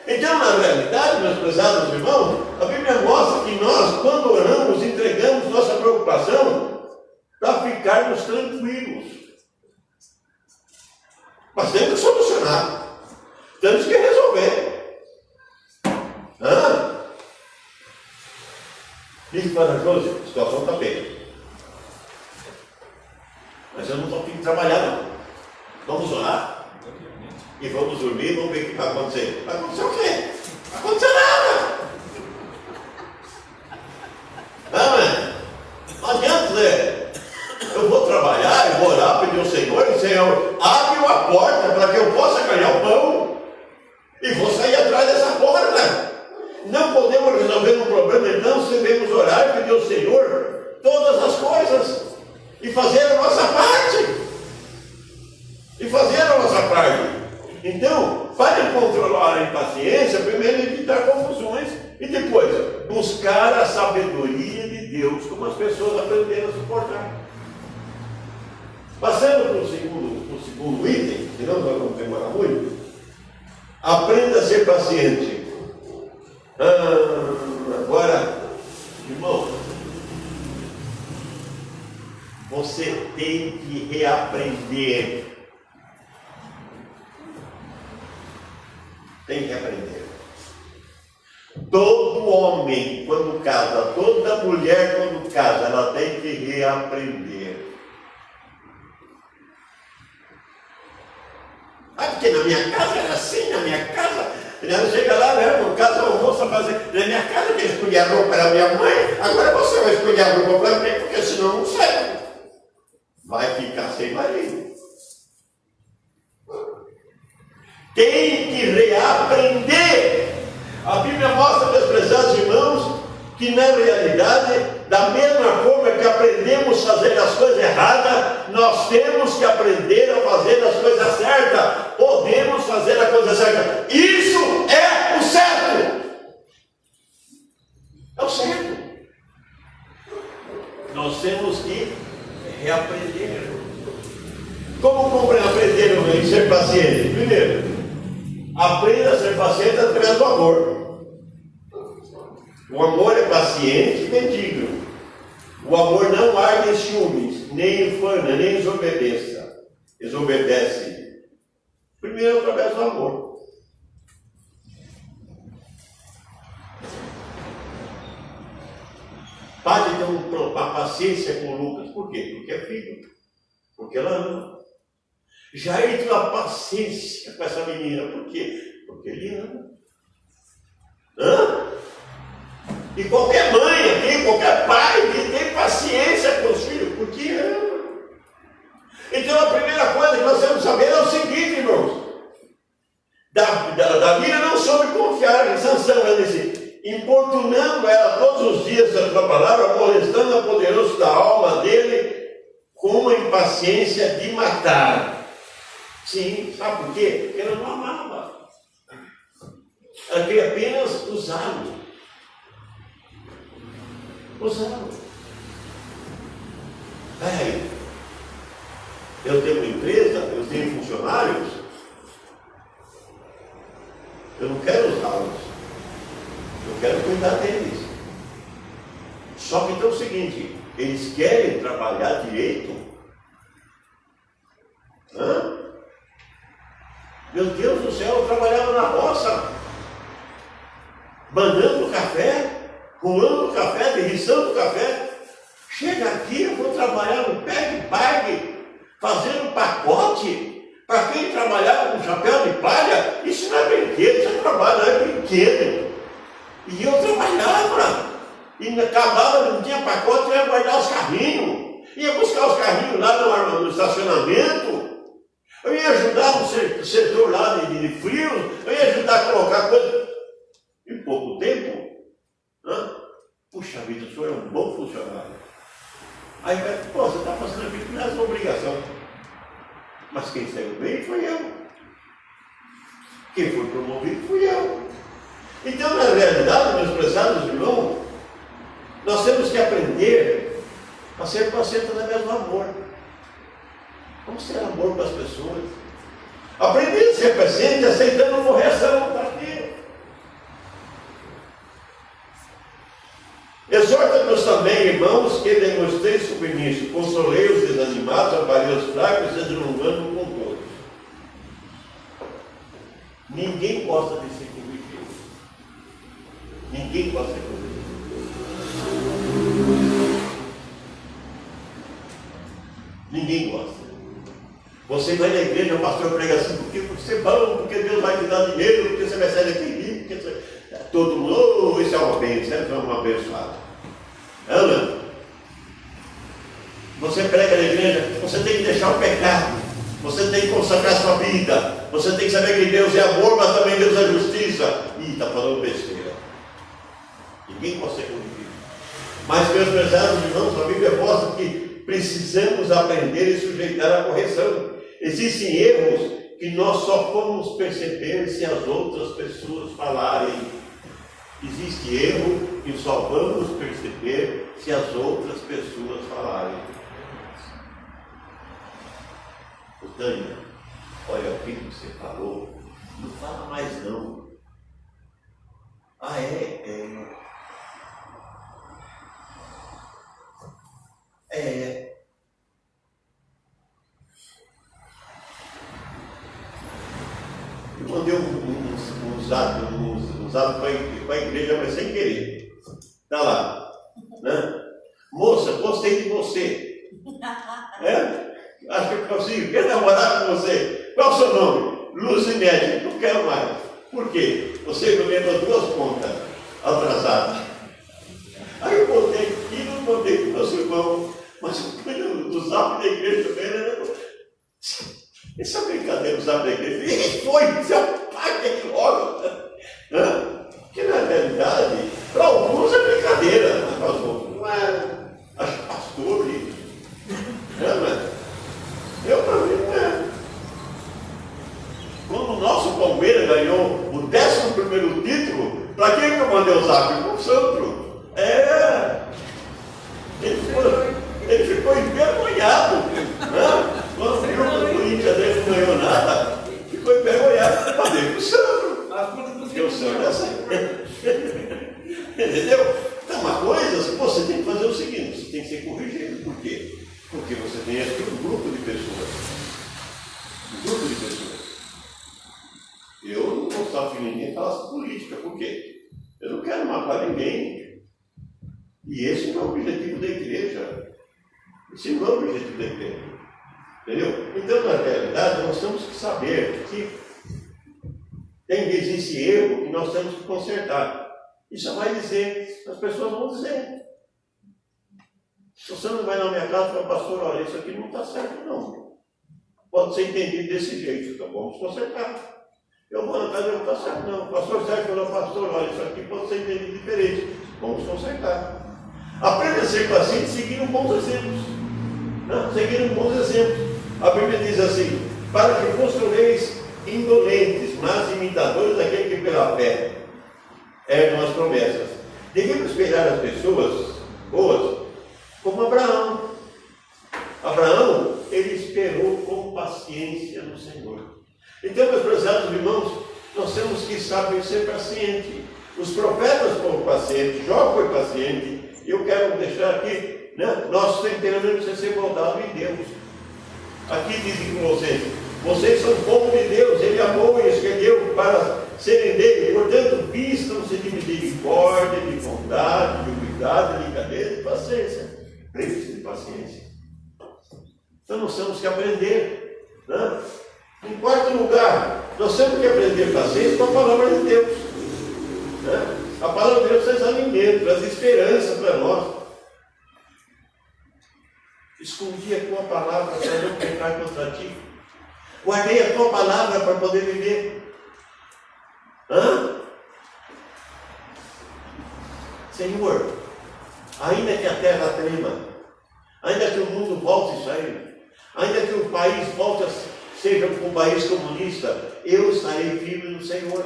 Então, na realidade, meus prezados irmãos, a Bíblia mostra que nós, quando oramos, entregamos nossa preocupação para ficarmos tranquilos. Mas temos que solucionar. Temos que resolver. Disse para a Josi: a situação está bem. Mas eu não estou aqui de trabalhar, não. Vamos orar. E vamos dormir, vamos ver o que vai acontecer. Vai acontecer o quê? Não vai acontecer nada. Não adianta, Zé. Eu vou trabalhar, eu vou orar, pedir ao Senhor, e o Senhor abre uma porta para que eu possa ganhar o pão. E vou sair atrás dessa porta. Não podemos resolver um problema, então, se devemos orar e pedir ao Senhor todas as coisas. E fazer a nossa parte. Então, para controlar a impaciência, primeiro evitar confusões e depois buscar a sabedoria de Deus, como as pessoas aprenderam a suportar. Passando para o segundo item, senão nós vamos demorar muito. Aprenda a ser paciente. Agora, irmão, você tem que reaprender. Tem que aprender. Todo homem, quando casa, toda mulher, quando casa, ela tem que reaprender. Porque na minha casa era assim, na minha casa, ela chega lá, né, no caso, a moça fazer, na minha casa eu escolhi a roupa da minha mãe, agora você vai escolher a roupa para mim, porque senão não serve. Vai ficar sem marido. Tem que reaprender. A Bíblia mostra, meus prezados irmãos, que na realidade, da mesma forma que aprendemos a fazer as coisas erradas, nós temos que aprender a fazer as coisas certas. Podemos fazer a coisa certa. Isso é o certo. É o certo. Nós temos que reaprender. Como aprender a ser paciente? Primeiro, aprenda a ser paciente através do amor. O amor é paciente e benigno. O amor não arde em ciúmes, nem enfana, nem desobedece. Primeiro, através do amor. Padre tem uma paciência com o Lucas. Por quê? Porque é filho. Porque ela ama. Já ele tem uma paciência com essa menina. Por quê? Porque ele ama. E qualquer mãe aqui, qualquer pai que tem paciência com os filhos, porque ama. Então a primeira coisa que nós temos que saber é o seguinte, irmãos. Davi não soube confiar em Sansão, ela disse, importunando ela todos os dias a sua palavra, molestando a poderoso da alma dele, com uma impaciência de matar. Sim, sabe por quê? Porque ela não amava. Ela queria apenas usá-lo. Eu tenho uma empresa, eu tenho funcionários, eu não quero usá-los, eu quero cuidar deles. Só que então é o seguinte, eles querem trabalhar direito. Meu Deus do céu, eu trabalhava na roça, banando café, rolando café, derriçando café. Chega aqui, eu vou trabalhar no bag, fazendo pacote. Para quem trabalhava com chapéu de palha, isso não é brinquedo, isso é trabalho, não é brinquedo. E eu trabalhava, e acabava, não tinha pacote, eu ia guardar os carrinhos, ia buscar os carrinhos lá no estacionamento. Eu ia ajudar no setor lá de frio, eu ia ajudar a colocar coisa. Em pouco tempo, puxa vida, o senhor é um bom funcionário. Aí vai, você está fazendo aquilo que não é sua obrigação. Mas quem saiu bem foi eu. Quem foi promovido fui eu. Então, na realidade, meus prezados irmãos, nós temos que aprender a ser paciente através do amor. Vamos ter amor para as pessoas. Aprender a ser paciente aceitando correção para Deus. Exorta-nos também, irmãos, que demonstreis submisso, consolei os desanimados, amparei os fracos, deslongando com todos. Ninguém gosta de ser corrigido. Ninguém gosta de ser corrigido. Ninguém gosta. Você vai na igreja, o pastor prega assim, porque você é bom, porque Deus vai te dar dinheiro, porque você vai sair daqui, porque você... todo mundo, isso é uma bênção, é uma abençoada. Ana, você prega na igreja, você tem que deixar o pecado, você tem que consagrar sua vida, você tem que saber que Deus é amor, mas também Deus é justiça. Ih, está falando besteira. Ninguém consegue ouvir. Mas, meus prezados irmãos, a Bíblia mostra que precisamos aprender e sujeitar a correção. Existem erros que nós só vamos perceber se as outras pessoas falarem. Existe erro que só vamos perceber se as outras pessoas falarem. Ô Tânia, olha aquilo que você falou, não fala mais não. Ah, é? Eu mandei um zap para a igreja, mas sem querer. Está lá, né? Moça, gostei de você. Acho que eu consigo. Quero namorar com você. Qual é o seu nome? Luzinete. Não quero mais. Por quê? Você me lembra 2 contas atrasadas. Aí eu botei aquilo, mandei para o nosso irmão. Mas o zap da igreja também, né? Essa brincadeira do zap da igreja. E foi, você apaga ele logo. Porque na realidade, para alguns é brincadeira, mas para os outros não é. Acho pastor isso. Eu para mim não é. Quando o nosso Palmeiras ganhou o 11º título, para quem que eu mandei o zap? Para o Sandro. Ele ficou envergonhado. Quando viu que o Corinthians dele não ganhou nada, ficou envergonhado. Mandei para o Sandro. Porque o Sandro é assim. Entendeu? Então, uma coisa, você tem que fazer o seguinte: você tem que ser corrigido. Por quê? Porque você tem aqui um grupo de pessoas. Um grupo de pessoas. Eu não gostava que ninguém falasse política. Por quê? Eu não quero matar ninguém. E esse não é o objetivo da igreja. Esse não é o objetivo da igreja. Entendeu? Então, na realidade, nós temos que saber que existe erro que nós temos que consertar. Isso vai dizer, as pessoas vão dizer. Se você não vai na minha casa e fala, pastor, olha, isso aqui não está certo, não. Pode ser entendido desse jeito, então vamos consertar. Eu vou na casa e não está certo, não. Pastor Sérgio falou, pastor, olha, isso aqui pode ser entendido diferente. Vamos consertar. Aprenda a ser paciente seguindo bons exemplos. Seguindo bons exemplos. A Bíblia diz assim: para que construeis indolentes, mas imitadores daquele que pela fé herdam as promessas. Devemos esperar as pessoas boas, como Abraão. Abraão, ele esperou com paciência no Senhor. Então, meus prezados irmãos, nós temos que saber ser paciente. Os profetas foram pacientes, Jó foi paciente. Eu quero deixar aqui, nosso temperamento precisa ser moldado em Deus. Aqui diz em Colossenses: vocês são povo de Deus, Ele amou e escolheu para serem dele. Portanto, vistam-se de misericórdia, de bondade, de humildade, de delicadeza e de paciência. Lembre-se de paciência. Então nós temos que aprender. Em quarto lugar, nós temos que aprender paciência com a palavra de Deus. A palavra de Deus traz alimento, traz esperança para nós. Escondi a tua palavra para não pecar contra ti. Guardei a tua palavra para poder viver. Senhor, ainda que a terra trema, ainda que o mundo volte a sair, ainda que o país volte a seja um país comunista, eu estarei firme no Senhor.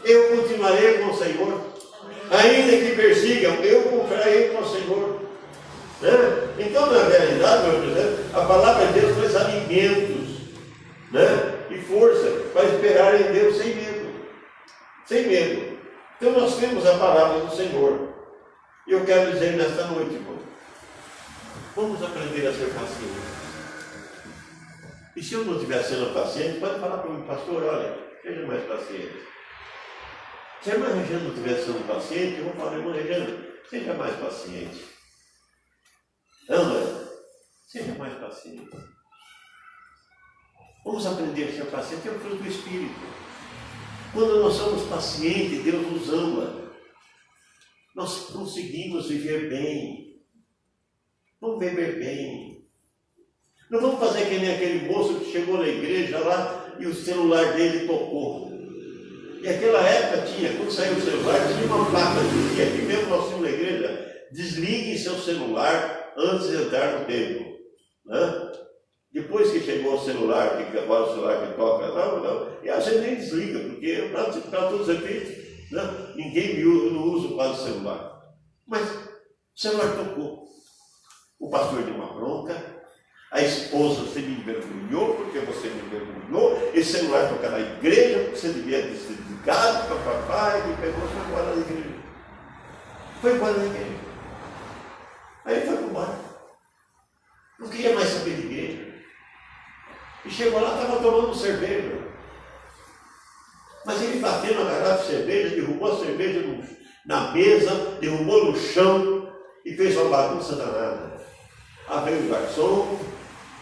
Eu continuarei com o Senhor. Ainda que persigam, eu confiarei com o Senhor. Então, na realidade, meu presidente, a palavra de Deus traz alimentos e força para esperar em Deus sem medo. Sem medo. Então, nós temos a palavra do Senhor. E eu quero dizer nesta noite, irmão, vamos aprender a ser pacientes. E se eu não estiver sendo paciente, pode falar para mim, pastor, olha, seja mais paciente. Se a irmã Regina não estiver sendo paciente, eu vou falar, irmã Regina, seja mais paciente. Anda, seja mais paciente. Vamos aprender a ser paciente, é o fruto do Espírito. Quando nós somos pacientes, Deus nos ama. Nós conseguimos viver bem. Vamos beber bem. Não vamos fazer que nem aquele moço que chegou na igreja lá e o celular dele tocou. E naquela época tinha, quando saiu o celular, tinha uma placa que dizia, aqui mesmo nós tínhamos na igreja, desligue seu celular antes de entrar no templo. Depois que chegou o celular, que agora o celular que toca, não, e a gente nem desliga, porque para todos os efeitos, Não, ninguém não usa quase o celular. Mas o celular tocou. O pastor deu uma bronca. A esposa, você me envergonhou porque você me envergonhou. Esse celular toca na igreja porque você devia ter sido ligado para o papai. Ele pegou e foi embora da igreja. Foi embora da igreja. Aí ele foi para o bar. Não queria mais saber de igreja. E chegou lá, estava tomando cerveja. Mas ele bateu na garrafa de cerveja, derrubou a cerveja na mesa, derrubou no chão e fez uma bagunça danada. Aí veio o garçom,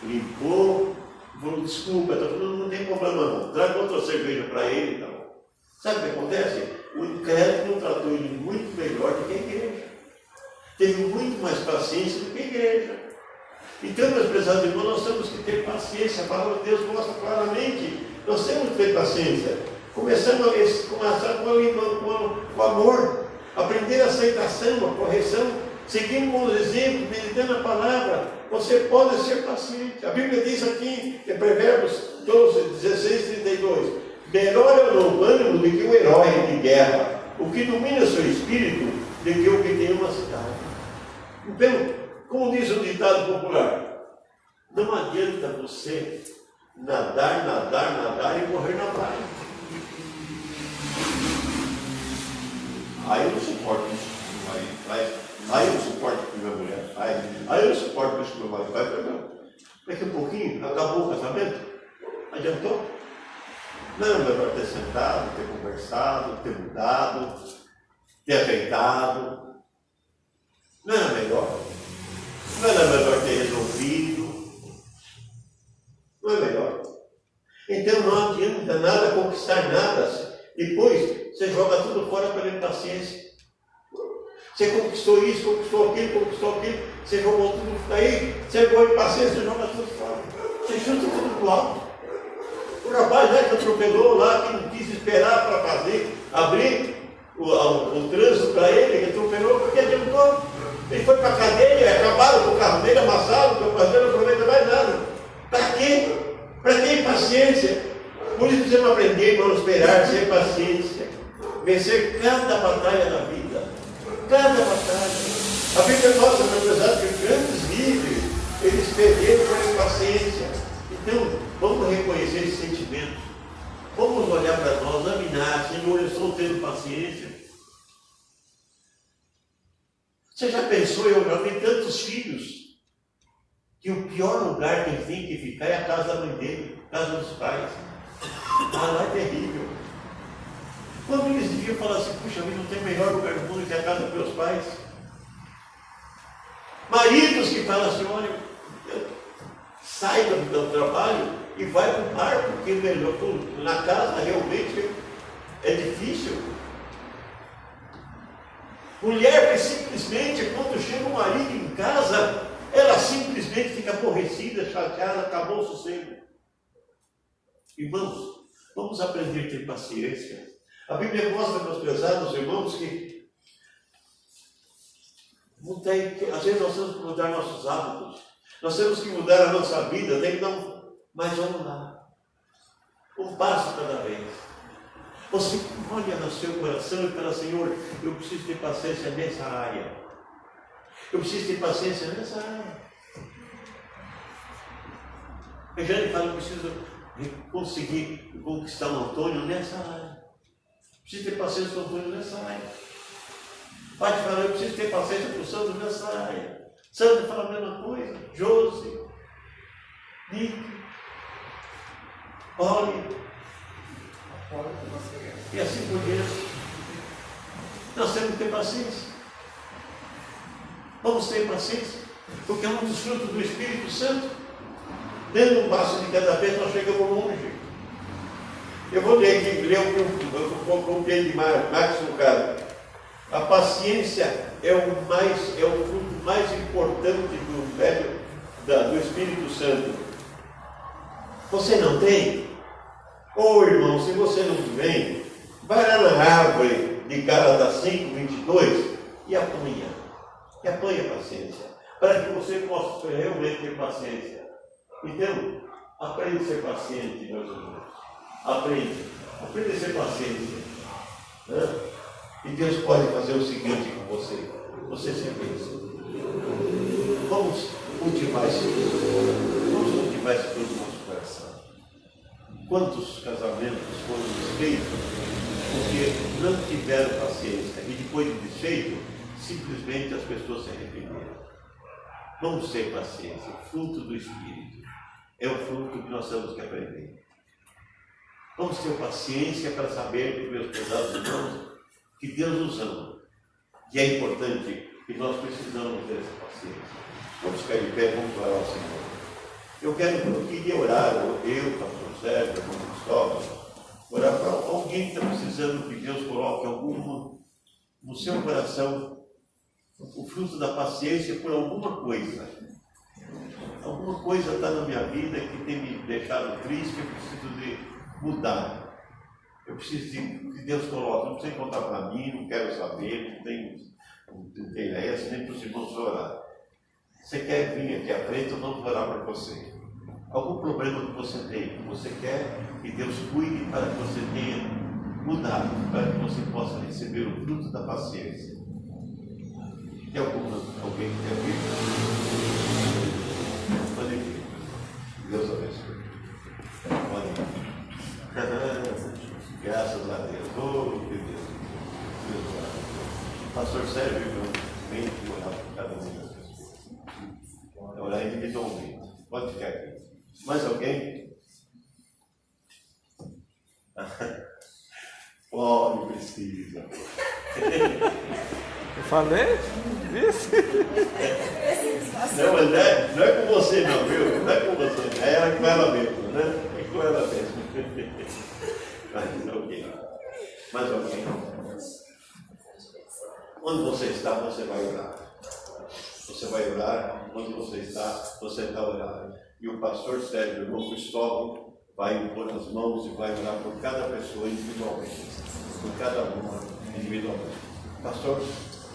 limpou, falou, desculpa, não tem problema não, traga outra cerveja para ele e tal. Sabe o que acontece? O incrédulo tratou ele muito melhor do que a igreja. Teve muito mais paciência do que a igreja. Então, meus prezados irmãos, nós temos que ter paciência. A palavra de Deus mostra claramente. Nós temos que ter paciência. Começar com o amor, aprender a aceitação, a correção, seguindo bons exemplos, meditando a palavra. Você pode ser paciente. A Bíblia diz aqui, em Provérbios 12, 16, 32, melhor é o novo ânimo do que o herói de guerra, o que domina seu espírito do que o que tem uma cidade. Então, como diz o ditado popular, não adianta você nadar e morrer na praia. Aí eu não suporto isso que meu marido faz. Aí eu não suporto o que minha mulher faz. Aí eu não suporto isso que meu marido faz. Daqui a pouquinho, acabou o casamento. Adiantou? Não é melhor ter sentado, ter conversado, ter mudado, ter ajeitado. Não era melhor. Não era melhor ter resolvido. Não é melhor. Então não adianta nada conquistar nada. Depois você joga tudo fora pela impaciência. Você conquistou isso, conquistou aquilo, você jogou tudo aí, você pegou a impaciência, você joga tudo fora. Você chuta tudo pro alto. O rapaz que atropelou lá, que não quis esperar para fazer, abrir o trânsito para ele, que atropelou, porque adiantou. Ele foi para a cadeia, acabaram com o carro dele, amassaram, o parceiro não aproveita mais nada. Para quê? Para ter paciência. Por isso precisamos aprender, irmãos, esperar, ser paciência. Vencer cada batalha da vida. Cada batalha. A Bíblia mostra, apesar que grandes líderes, eles perderam por impaciência. Então, vamos reconhecer esse sentimento. Vamos olhar para nós, examinar, Senhor, eu estou tendo paciência. Você já pensou, eu já vi tantos filhos, que o pior lugar que eles têm que ficar é a casa da mãe dele, a casa dos pais. Lá é terrível. Quando eles deviam falar assim, puxa vida, não tem melhor lugar do mundo que a casa dos meus pais. Maridos que falam assim, olha, sai do trabalho e vai para o bar, porque melhor, na casa realmente é difícil. Mulher que simplesmente, quando chega o marido em casa, ela simplesmente fica aborrecida, chateada, acabou o sossego. Irmãos, vamos aprender a ter paciência. A Bíblia mostra, meus prezados irmãos, que às vezes nós temos que mudar nossos hábitos, nós temos que mudar a nossa vida, mas vamos lá. Um passo cada vez. Você olha no seu coração e fala, Senhor, eu preciso ter paciência nessa área. Eu preciso ter paciência nessa área. Eu já lhe falo, eu preciso conseguir conquistar o Antônio nessa área. Preciso ter paciência com o Antônio nessa área. Pai te fala, eu preciso ter paciência com o Sandro nessa área. Sandro fala a mesma coisa. Josi, Nick, Oli. E assim por diante. Nós temos que ter paciência. Vamos ter paciência, porque é um dos frutos do Espírito Santo. Dando um passo de cada vez, nós chegamos longe. Eu vou ler aqui, eu comprei de Max Lucado. A paciência é o fruto mais importante do Espírito Santo. Você não tem? Ô irmão, se você não tem, vai lá na árvore de Gálatas 5, 22 e apanha. E apanha a paciência. Para que você possa realmente ter paciência. Então, aprende a ser paciente, meus irmãos. Aprende a ser paciente. E Deus pode fazer o seguinte com você. Você se pensa. Vamos cultivar esse fruto. Vamos cultivar esse fruto no nosso coração. Quantos casamentos foram desfeitos porque não tiveram paciência e depois de desfeito, simplesmente as pessoas se arrependeram. Vamos ter paciência. O fruto do Espírito é o fruto que nós temos que aprender. Vamos ter paciência para saber, meus pesados irmãos, que Deus nos ama. E é importante que nós precisamos ter essa paciência. Vamos ficar de pé, vamos orar ao Senhor. Eu queria orar, eu, pastor Sérgio, pastor Cristóvão, orar para alguém que está precisando que Deus coloque alguma no seu coração, o fruto da paciência por alguma coisa. Alguma coisa está na minha vida que tem me deixado triste, eu preciso de mudar. Eu preciso que Deus coloque, não precisa contar para mim, não quero saber, não tem essa, nem para os irmãos orar. Você quer vir aqui à frente, eu não vou orar para você. Algum problema que você tem, que você quer que Deus cuide para que você tenha mudado, para que você possa receber o fruto da paciência. Tem alguém que quer vir? Pode vir. Deus abençoe. Pode vir. Graças a Deus. Oh, que Deus. Pastor Sérgio, vem orar por cada uma das pessoas. Orar individualmente. Pode ficar aqui. Mais alguém? Pode, precisa. Eu falei? Isso? Não, mas não é com você não, viu? Não é com você. É com ela mesmo, né? É com ela mesmo. Mas alguém. Mais alguém? Onde você está, você vai orar. Você vai orar. Onde você está orando. E o pastor Sérgio, o irmão Cristóvão, vai impor as mãos e vai orar por cada pessoa individualmente. Por cada uma individualmente. Pastor,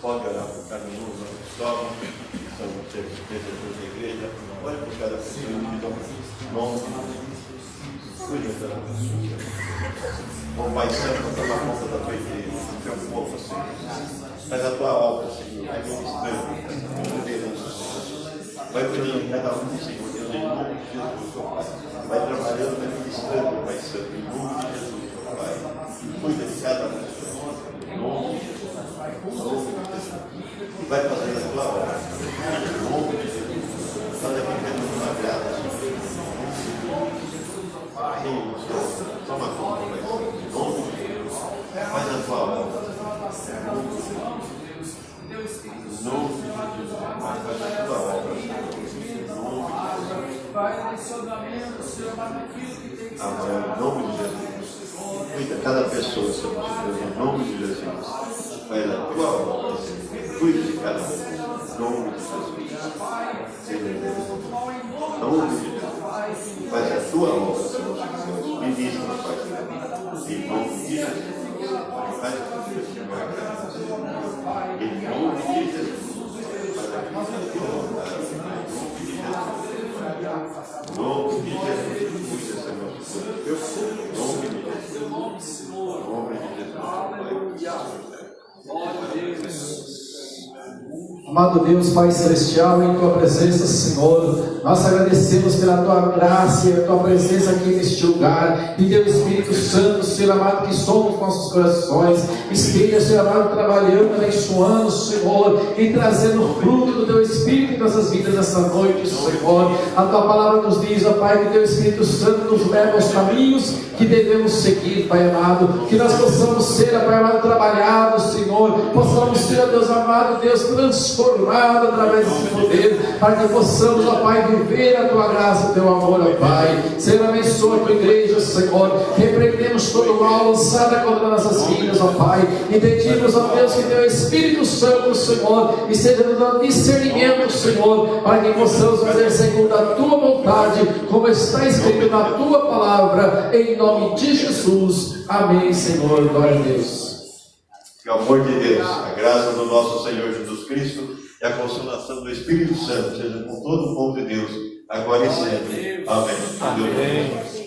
pode orar por cada um, o irmão Cristóvão, que são os servidores da igreja. Olhe por cada pessoa individualmente. Nome de Jesus. Cuide da pessoa. O Pai Santo, toma conta da tua igreja. Não te preocupa, Senhor. Faz a tua obra, Senhor. Vai ministrando essa liderança, Senhor. Vai cuidando de cada um, Senhor. Deus, em nome de Jesus, ó Pai. Vai trabalhando, vai ministrando, Pai Santo. Em nome de Jesus, ó Pai. Cuida de cada pessoa. Em nome de Jesus. Em nome de Jesus. E vai fazendo a tua obra. Em nome de Jesus. Faz aqui pelo tua graça, Senhor. Toma conta, Pai Santo. Em nome de Jesus. Faz a tua obra. Em nome de Jesus. Em nome de Jesus. Faz a tua obra. Amém. Em nome de Jesus. Cuida cada pessoa, Senhor Deus, em nome de Jesus. Faz a tua obra, Senhor. Cuide de cada pessoa. Em nome de Jesus. Senhor Deus. Em nome de Jesus. Faz a tua obra, Senhor Jesus. Ministra, Pai. Em nome de Jesus. Faz a tua obra. Em nome de Jesus. Faz a tua vontade. Em nome de Jesus. Cuida, Senhor Jesus. Em nome de Jesus. Em nome de Jesus. Amado Deus, Pai Celestial, em Tua presença, Senhor, nós agradecemos pela Tua graça e a Tua presença aqui neste lugar. E Teu Espírito Santo, Senhor amado, que somos nossos corações, esteja, Senhor amado, trabalhando, abençoando, Senhor, e trazendo o fruto do Teu Espírito em nossas vidas essa noite, Senhor. A Tua palavra nos diz, ó Pai, que Teu Espírito Santo nos leva aos caminhos que devemos seguir, Pai amado, que nós possamos ser, Pai amado, trabalhados, Senhor, possamos ser, ó Deus amado, Deus transformado através desse poder, para que possamos, ó Pai, viver a Tua graça, o Teu amor, ó Pai. Senhor, abençoa a Tua igreja, Senhor, repreendemos todo o mal lançado contra nossas vidas, ó Pai, e pedimos, ó Deus, que Teu Espírito Santo, Senhor, esteja nos dando discernimento, Senhor, para que possamos fazer segundo a Tua vontade, como está escrito na Tua palavra, em nome de Jesus. Amém, Senhor. Glória a Deus. Que o amor de Deus, a graça do nosso Senhor Jesus Cristo e a consolação do Espírito Santo seja com todo o povo de Deus, agora e sempre. Amém. Amém.